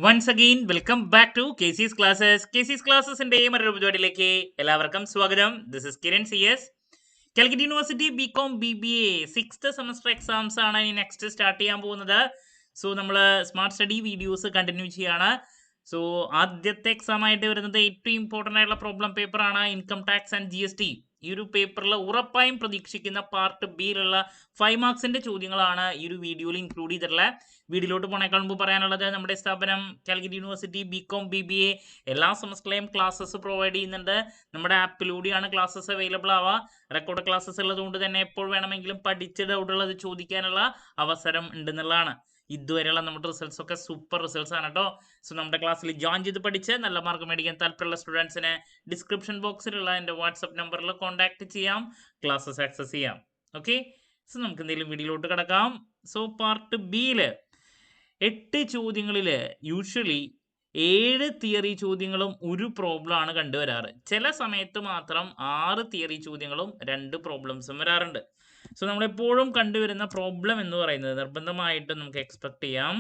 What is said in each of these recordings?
Once again, welcome back to KC's Classes. KC's Classes in മറ്റൊരു പരിപാടിയിലേക്ക് എല്ലാവർക്കും സ്വാഗതം. This is Kiran CS. Calicut university B Com BBA 6th semester exams ആണ് ഇനി next start ചെയ്യാൻ പോകുന്നത്. സോ നമ്മൾ സ്മാർട്ട് സ്റ്റഡി വീഡിയോസ് കണ്ടിന്യൂ ചെയ്യാണ്. സോ ആദ്യത്തെ എക്സാം ആയിട്ട് വരുന്നത് ഏറ്റവും ഇമ്പോർട്ടൻ്റ് ആയിട്ടുള്ള പ്രോബ്ലം പേപ്പറാണ് ഇൻകം ടാക്സ് ആൻഡ് GST. ഈ ഒരു പേപ്പറിൽ ഉറപ്പായും പ്രതീക്ഷിക്കുന്ന പാർട്ട് ബിയിലുള്ള 5 മാർക്സിന്റെ ചോദ്യങ്ങളാണ് ഈ ഒരു വീഡിയോയിൽ ഇൻക്ലൂഡ് ചെയ്തിട്ടുള്ളത്. വീഡിയോയിലോട്ട് പോണേക്കാൾ മുമ്പ് പറയാനുള്ളത് നമ്മുടെ സ്ഥാപനം കാലിക്കറ്റ് യൂണിവേഴ്സിറ്റി ബികോം BBA എല്ലാ സെമസ്റ്ററിലെയും ക്ലാസ്സസ് പ്രൊവൈഡ് ചെയ്യുന്നുണ്ട്. നമ്മുടെ ആപ്പിലൂടെയാണ് ക്ലാസ്സസ് അവൈലബിൾ ആവുക. റെക്കോർഡ് ക്ലാസ്സസ് ഉള്ളതുകൊണ്ട് തന്നെ എപ്പോൾ വേണമെങ്കിലും പഠിച്ച ഡൗട്ടുള്ളത് ചോദിക്കാനുള്ള അവസരം ഉണ്ടെന്നുള്ളതാണ്. ഇതുവരെയുള്ള നമ്മുടെ റിസൾട്ട്സ് ഒക്കെ സൂപ്പർ റിസൾട്ട്സ് ആണ് കേട്ടോ. സോ നമ്മുടെ ക്ലാസ്സിൽ ജോയിൻ ചെയ്ത് പഠിച്ച് നല്ല മാർക്ക് മേടിക്കാൻ താല്പര്യമുള്ള സ്റ്റുഡൻസിന് ഡിസ്ക്രിപ്ഷൻ ബോക്സിലുള്ള എൻ്റെ വാട്സപ്പ് നമ്പറിൽ കോൺടാക്ട് ചെയ്യാം, ക്ലാസ്സസ് ആക്സസ് ചെയ്യാം. ഓക്കെ, സോ നമുക്ക് എന്തെങ്കിലും വീഡിയോയിലോട്ട് കിടക്കാം. സോ പാർട്ട് ബിയിൽ 8 ചോദ്യങ്ങളിൽ യൂഷ്വലി 7 തിയറി ചോദ്യങ്ങളും ഒരു പ്രോബ്ലമാണ് കണ്ടുവരാറ്. ചില സമയത്ത് മാത്രം 6 തിയറി ചോദ്യങ്ങളും 2 പ്രോബ്ലംസും വരാറുണ്ട്. സോ നമ്മളെപ്പോഴും കണ്ടുവരുന്ന പ്രോബ്ലം എന്ന് പറയുന്നത് നിർബന്ധമായിട്ടും നമുക്ക് എക്സ്പെക്ട് ചെയ്യാം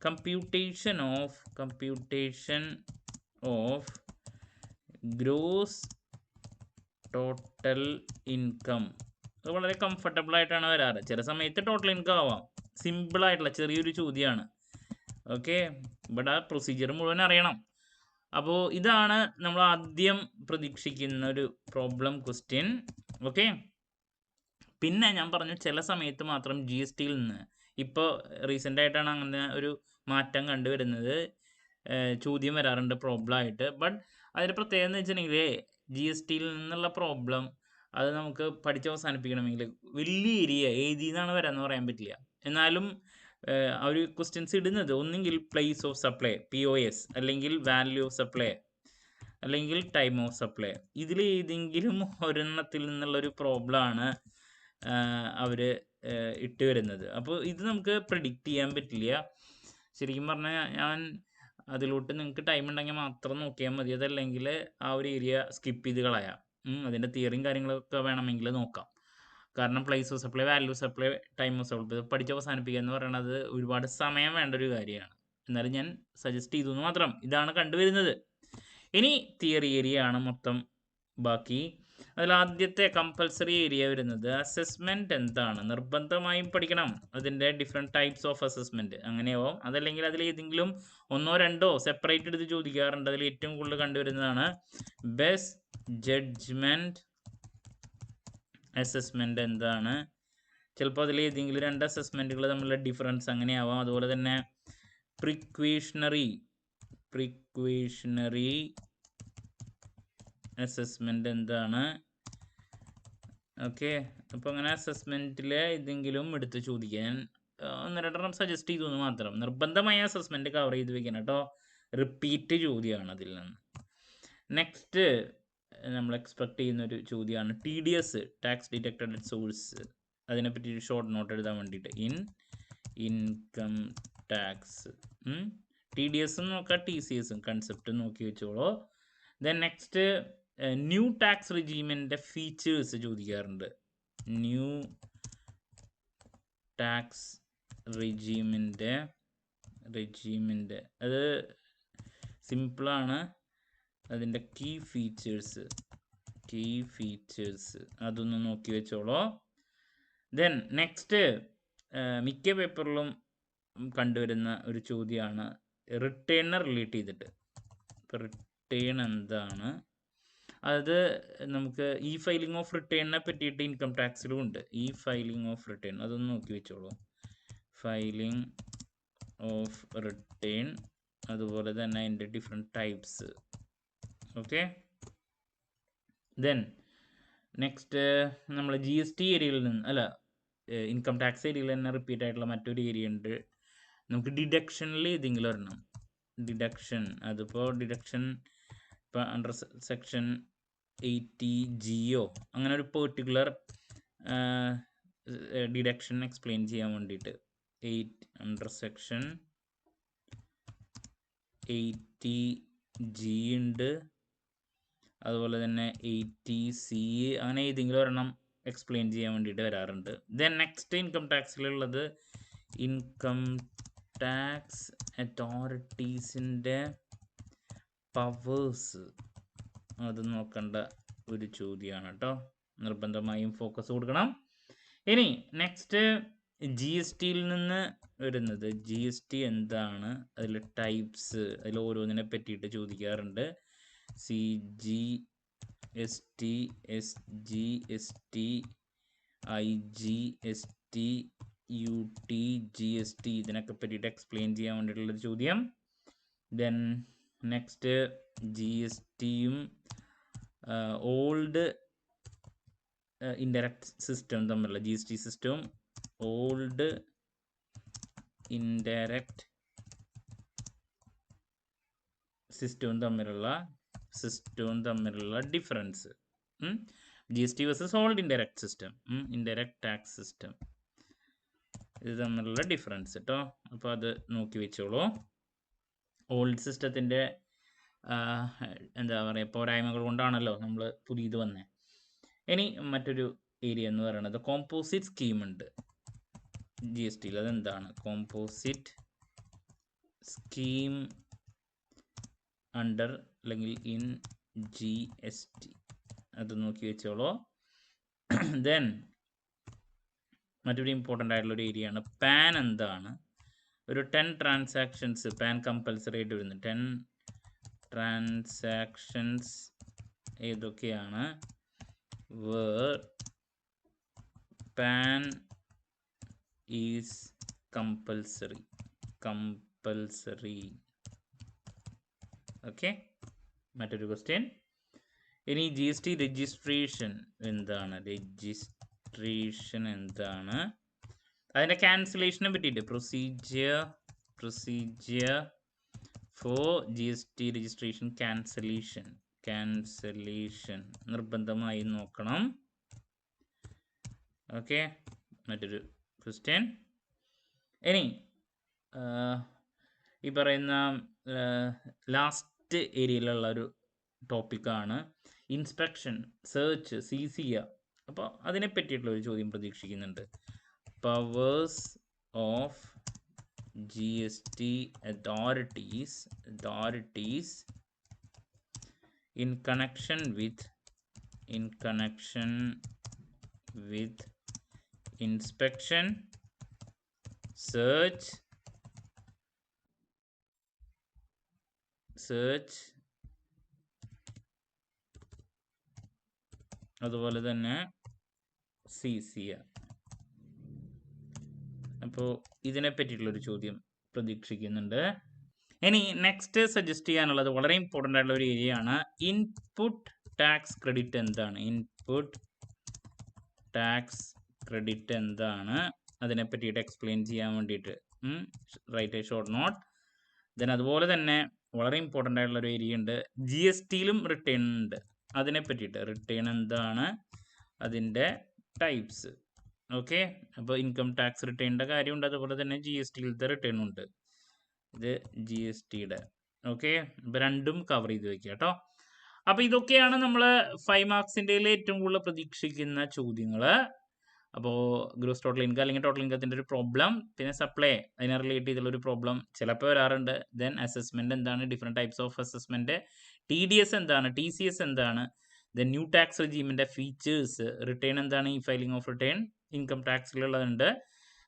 computation of gross total income. അത് വളരെ കംഫർട്ടബിൾ ആയിട്ടാണ് വരാറ്. ചില സമയത്ത് ടോട്ടൽ ഇൻകം ആവാം. സിമ്പിൾ ആയിട്ടുള്ള ചെറിയൊരു ചോദ്യമാണ്. ഓക്കെ, ഇവിടെ പ്രൊസീജിയർ മുഴുവൻ അറിയണം. അപ്പോൾ ഇതാണ് നമ്മൾ ആദ്യം പ്രതീക്ഷിക്കുന്ന ഒരു പ്രോബ്ലം ക്വസ്റ്റ്യൻ. ഓക്കെ, പിന്നെ ഞാൻ പറഞ്ഞു ചില സമയത്ത് മാത്രം GSTയിൽ നിന്ന്, ഇപ്പോൾ റീസെൻ്റ് ആയിട്ടാണ് അങ്ങനെ ഒരു മാറ്റം കണ്ടുവരുന്നത്, ചോദ്യം വരാറുണ്ട് പ്രോബ്ലം ആയിട്ട്. ബട്ട് അതിൻ്റെ പ്രത്യേകത എന്ന് വെച്ചിട്ടുണ്ടെങ്കിൽ GSTയിൽ നിന്നുള്ള പ്രോബ്ലം അത് നമുക്ക് പഠിച്ച് അവസാനിപ്പിക്കണമെങ്കിൽ വലിയ ഏരിയ ഏതിൽ നിന്നാണ് വരാമെന്ന് പറയാൻ പറ്റില്ല. എന്നാലും അവർ ക്വസ്റ്റ്യൻസ് ഇടുന്നത് ഒന്നെങ്കിൽ പ്ലേസ് ഓഫ് സപ്ലൈ POS, അല്ലെങ്കിൽ വാല്യൂ ഓഫ് സപ്ലൈ, അല്ലെങ്കിൽ ടൈം ഓഫ് സപ്ലൈ. ഇതിൽ ഏതെങ്കിലും ഒരെണ്ണത്തിൽ നിന്നുള്ളൊരു പ്രോബ്ലമാണ് അവർ ഇട്ട് വരുന്നത്. അപ്പോൾ ഇത് നമുക്ക് പ്രിഡിക്റ്റ് ചെയ്യാൻ പറ്റില്ല. ശരിക്കും പറഞ്ഞാൽ ഞാൻ അതിലോട്ട് നിങ്ങൾക്ക് ടൈം ഉണ്ടെങ്കിൽ മാത്രം നോക്കിയാൽ മതി. അതല്ലെങ്കിൽ ആ ഒരു ഏരിയ സ്കിപ്പ് ചെയ്ത് കളയാം. അതിൻ്റെ തിയറിയും കാര്യങ്ങളൊക്കെ വേണമെങ്കിൽ നോക്കാം. കാരണം place of supply, value supply, time of supply പഠിച്ച് അവസാനിപ്പിക്കുക എന്ന് പറയുന്നത് ഒരുപാട് സമയം വേണ്ട ഒരു കാര്യമാണ്. എന്നാലും ഞാൻ സജസ്റ്റ് ചെയ്തു എന്ന് മാത്രം. ഇതാണ് കണ്ടുവരുന്നത്. ഇനി തിയറി ഏരിയ ആണ് മൊത്തം ബാക്കി. അതിൽ ആദ്യത്തെ കമ്പൽസറി ഏരിയ വരുന്നത് അസസ്മെൻറ്റ് എന്താണ്, നിർബന്ധമായും പഠിക്കണം. അതിൻ്റെ ഡിഫറെൻറ്റ് ടൈപ്സ് ഓഫ് അസസ്മെൻറ്റ് അങ്ങനെയാവും. അതല്ലെങ്കിൽ അതിൽ ഏതെങ്കിലും 1-2 സെപ്പറേറ്റ് എടുത്ത് ചോദിക്കാറുണ്ട്. അതിൽ ഏറ്റവും കൂടുതൽ കണ്ടുവരുന്നതാണ് ബെസ്റ്റ് ജഡ്ജ്മെൻറ്റ് അസസ്മെൻറ്റ് എന്താണ്. ചിലപ്പോൾ അതിൽ ഏതെങ്കിലും 2 അസസ്മെൻറ്റുകൾ തമ്മിലുള്ള ഡിഫറൻസ് അങ്ങനെയാവാം. അതുപോലെ തന്നെ പ്രിക്വേഷണറി അസസ്മെൻറ്റ് എന്താണ്. ഓക്കെ, അപ്പോൾ അങ്ങനെ അസസ്മെൻറ്റിൽ ഏതെങ്കിലും എടുത്ത് ചോദിക്കാൻ 1-2 സജസ്റ്റ് ചെയ്തു എന്ന് മാത്രം. നിർബന്ധമായ അസസ്മെൻറ്റ് കവർ ചെയ്ത് വെക്കണം കേട്ടോ. റിപ്പീറ്റ് ചോദ്യമാണ് അതിൽ നിന്ന്. നെക്സ്റ്റ് നമ്മൾ എക്സ്പെക്ട് ചെയ്യുന്നൊരു ചോദ്യമാണ് TDS, tax deducted at source. അതിനെപ്പറ്റി ഒരു ഷോർട്ട് നോട്ട് എഴുതാൻ വേണ്ടിയിട്ട് ഇൻകം ടാക്സ്. TDS നോക്കാം, TCS കൺസെപ്റ്റ് നോക്കി വെച്ചോളൂ. ദെൻ നെക്സ്റ്റ് ന്യൂ ടാക്സ് റെജീമിൻ്റെ ഫീച്ചേഴ്സ് ചോദിക്കാറുണ്ട്. ന്യൂ ടാക്സ് റെജീമിൻ്റെ അത് സിമ്പിളാണ്. അതിൻ്റെ കീ ഫീച്ചേഴ്സ് അതൊന്ന് നോക്കി വെച്ചോളൂ. ദെൻ നെക്സ്റ്റ് മിക്ക പേപ്പറിലും കണ്ടുവരുന്ന ഒരു ചോദ്യമാണ് റിട്ടേണിനെ റിലേറ്റ് ചെയ്തിട്ട്. ഇപ്പോൾ റിട്ടേൺ എന്താണ്, അത് നമുക്ക് ഫൈലിംഗ് ഓഫ് റിട്ടേണിനെ പറ്റിയിട്ട് ഇൻകം ടാക്സിലും ഉണ്ട്. ഫൈലിംഗ് ഓഫ് റിട്ടേൺ അതൊന്ന് നോക്കി വെച്ചോളൂ. ഫൈലിംഗ് ഓഫ് റിട്ടേൺ, അതുപോലെ തന്നെ അതിൻ്റെ different types. Okay, then next നമ്മൾ GST ഏരിയയിൽ നിന്ന് ഇൻകം ടാക്സ് ഏരിയയിൽ തന്നെ റിപ്പീറ്റ് ആയിട്ടുള്ള മറ്റൊരു ഏരിയ ഉണ്ട്. നമുക്ക് ഡിഡക്ഷനിൽ ഏതെങ്കിലും ഒരെണ്ണം ഡിഡക്ഷൻ. അതിപ്പോൾ ഡിഡക്ഷൻ ഇപ്പോൾ അണ്ടർ സെക്ഷൻ 80G അങ്ങനെ ഒരു പെർട്ടിക്കുലർ ഡിഡക്ഷൻ എക്സ്പ്ലെയിൻ ചെയ്യാൻ വേണ്ടിയിട്ട് അണ്ടർ സെക്ഷൻ 80G ഉണ്ട്. അതുപോലെ തന്നെ 80C, അങ്ങനെ ഏതെങ്കിലും ഒരെണ്ണം എക്സ്പ്ലെയിൻ ചെയ്യാൻ വേണ്ടിയിട്ട് വരാറുണ്ട്. ദെൻ നെക്സ്റ്റ് ഇൻകം ടാക്സിലുള്ളത് ഇൻകം ടാക്സ് അതോറിറ്റീസിൻ്റെ പവേഴ്സ് അത് നോക്കേണ്ട ഒരു ചോദ്യമാണ് കേട്ടോ. നിർബന്ധമായും ഫോക്കസ് കൊടുക്കണം. ഇനി നെക്സ്റ്റ് GSTയിൽ നിന്ന് വരുന്നത് GST എന്താണ്, അതിൽ ടൈപ്സ്, അതിൽ ഓരോന്നിനെ പറ്റിയിട്ട് ചോദിക്കാറുണ്ട്. CGST, SGST, IGST, UT, GST ഇതിനൊക്കെ പറ്റിയിട്ട് എക്സ്പ്ലെയിൻ ചെയ്യാൻ വേണ്ടിയിട്ടുള്ളൊരു ചോദ്യം. ദെൻ നെക്സ്റ്റ് GSTയും ഓൾഡ് ഇൻഡയറക്റ്റ് സിസ്റ്റം തമ്മിലുള്ള GST സിസ്റ്റവും ഓൾഡ് ഇൻഡയറക്റ്റ് സിസ്റ്റവും തമ്മിലുള്ള difference. GST versus old indirect system, indirect tax system, ഇത് തമ്മിലുള്ള ഡിഫറൻസ് കേട്ടോ. അപ്പോൾ അത് നോക്കി വെച്ചോളൂ. ഓൾഡ് സിസ്റ്റത്തിൻ്റെ എന്താ പറയുക പോരായ്മകൾ കൊണ്ടാണല്ലോ നമ്മൾ പുതിയത് വന്നത്. ഇനി മറ്റൊരു ഏരിയ എന്ന് പറയുന്നത് കോമ്പോസിറ്റ് സ്കീം ഉണ്ട് GSTയിൽ. അതെന്താണ് കോമ്പോസിറ്റ് സ്കീം അണ്ടർ അല്ലെങ്കിൽ ഇൻ GST, അത് നോക്കി വെച്ചോളൂ. ദെൻ മറ്റൊരു ഇമ്പോർട്ടൻ്റ് ആയിട്ടുള്ളൊരു ഏരിയ ആണ് പാൻ എന്താണ്. ഒരു 10 ട്രാൻസാക്ഷൻസ് പാൻ കമ്പൽസറി ആയിട്ട് വരുന്നു. 10 ട്രാൻസാക്ഷൻസ് ഏതൊക്കെയാണ്? where pan is compulsory. Okay, മറ്റൊരു ക്വസ്റ്റ്യൻ. ഇനി GST രജിസ്ട്രേഷൻ എന്താണ്? രജിസ്ട്രേഷൻ എന്താണ്? അതിൻ്റെ ക്യാൻസലേഷനെ പറ്റിയിട്ട് procedure for GST registration cancellation നിർബന്ധമായി നോക്കണം. ഓക്കെ, മറ്റൊരു ക്വസ്റ്റ്യൻ. ഇനി ഈ പറയുന്ന ലാസ്റ്റ് ഏരിയയിലുള്ള ഒരു ടോപ്പിക്കാണ് ഇൻസ്പെക്ഷൻ, സെർച്ച്, സീസ് ചെയ്യുക. അപ്പോൾ അതിനെ പറ്റിയിട്ടുള്ള ഒരു ചോദ്യം പ്രതീക്ഷിക്കുന്നുണ്ട്. Powers of GST authorities in connection with inspection, search അതുപോലെ തന്നെ സീസ് ചെയ്യുക. അപ്പോൾ ഇതിനെ പറ്റിയിട്ടുള്ളൊരു ചോദ്യം പ്രതീക്ഷിക്കുന്നുണ്ട്. ഇനി നെക്സ്റ്റ് സജസ്റ്റ് ചെയ്യാനുള്ളത് വളരെ ഇമ്പോർട്ടൻ്റ് ആയിട്ടുള്ള ഒരു ഏരിയ ആണ് ഇൻപുട്ട് ടാക്സ് ക്രെഡിറ്റ് എന്താണ്? അതിനെ പറ്റിയിട്ട് എക്സ്പ്ലെയിൻ ചെയ്യാൻ വേണ്ടിയിട്ട് write a short note. Then അതുപോലെ തന്നെ വളരെ ഇമ്പോർട്ടൻ്റ് ആയിട്ടുള്ള ഒരു ഏരിയ ഉണ്ട് GSTയിലും റിട്ടേൺ ഉണ്ട്. അതിനെ പറ്റിയിട്ട് റിട്ടേൺ എന്താണ്, അതിൻ്റെ ടൈപ്സ്. ഓക്കെ, അപ്പോൾ ഇൻകം ടാക്സ് റിട്ടേണിൻ്റെ കാര്യമുണ്ട്, അതുപോലെ തന്നെ GSTയിലത്തെ റിട്ടേൺ ഉണ്ട്. ഇത് GSTയുടെ. ഓക്കെ, ഇപ്പോൾ രണ്ടും കവർ ചെയ്ത് വെക്കുക കേട്ടോ. അപ്പോൾ ഇതൊക്കെയാണ് നമ്മൾ 5 മാർക്സിൻ്റെ ഏറ്റവും കൂടുതൽ പ്രതീക്ഷിക്കുന്ന ചോദ്യങ്ങൾ. അപ്പോൾ ഗ്രോസ് ടോട്ടൽ ഇൻകം അല്ലെങ്കിൽ ടോട്ടൽ ഇൻകത്തിൻ്റെ ഒരു പ്രോബ്ലം, പിന്നെ സപ്ലൈ അതിനെ റിലേറ്റ് ചെയ്തുള്ളൊരു പ്രോബ്ലം ചിലപ്പോൾ വരാറുണ്ട്. ദെൻ അസസ്മെൻറ്റ് എന്താണ്, different types of assessment, TDS എന്താണ്, TCS എന്താണ്, ദെൻ ന്യൂ ടാക്സ് റെജീമിൻ്റെ ഫീച്ചേഴ്സ്, റിട്ടേൺ എന്താണ്, ഈ ഫയലിംഗ് ഓഫ് റിട്ടേൺ ഇൻകം ടാക്സിലുള്ളതുണ്ട്.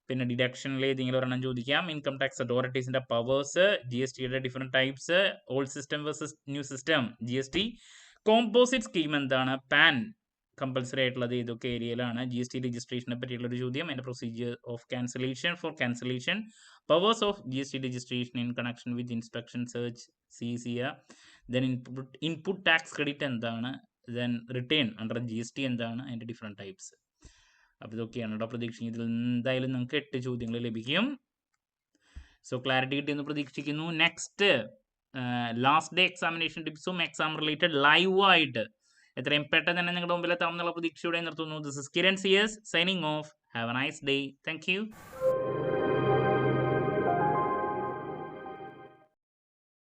പിന്നെ ഡിഡക്ഷനിൽ ഏതെങ്കിലും ഒരെണ്ണം ചോദിക്കാം. ഇൻകം ടാക്സ് അതോറിറ്റീസിൻ്റെ പവേഴ്സ്, GSTയുടെ different types, old system versus new system GST, composite scheme എന്താണ്, പാൻ കമ്പൽസറി ആയിട്ടുള്ളത് ഏതൊക്കെ ഏരിയയിലാണ്, GST രജിസ്ട്രേഷനെ പറ്റിയുള്ളൊരു ചോദ്യം, അതിൻ്റെ procedure of cancellation, powers of GST registration in connection with inspection, search, സീസ് ചെയ്യുക, ദെൻ ഇൻപുട്ട് ടാക്സ് ക്രെഡിറ്റ് എന്താണ്, ദെൻ റിട്ടേൺ അണ്ടർ GST എന്താണ്, അതിൻ്റെ ഡിഫറെൻറ്റ് ടൈപ്സ്. അപ്പോൾ ഇതൊക്കെയാണ് കേട്ടോ പ്രതീക്ഷിക്കുന്നത്. ഇതിൽ എന്തായാലും നിങ്ങൾക്ക് 8 ചോദ്യങ്ങൾ ലഭിക്കും. സോ ക്ലാരിറ്റി കിട്ടിയെന്ന് പ്രതീക്ഷിക്കുന്നു. നെക്സ്റ്റ് ലാസ്റ്റ് ഡേ എക്സാമിനേഷൻ ടിപ്സും എക്സാം റിലേറ്റഡ് ലൈവായിട്ട് എത്രയും പെട്ടെന്ന് തന്നെ നിങ്ങളുടെ മുമ്പിൽ എത്താമെന്നുള്ള പ്രതീക്ഷയോടെ നിർത്തുന്നു. This is Kiran CS signing off. Have a nice day. Thank U.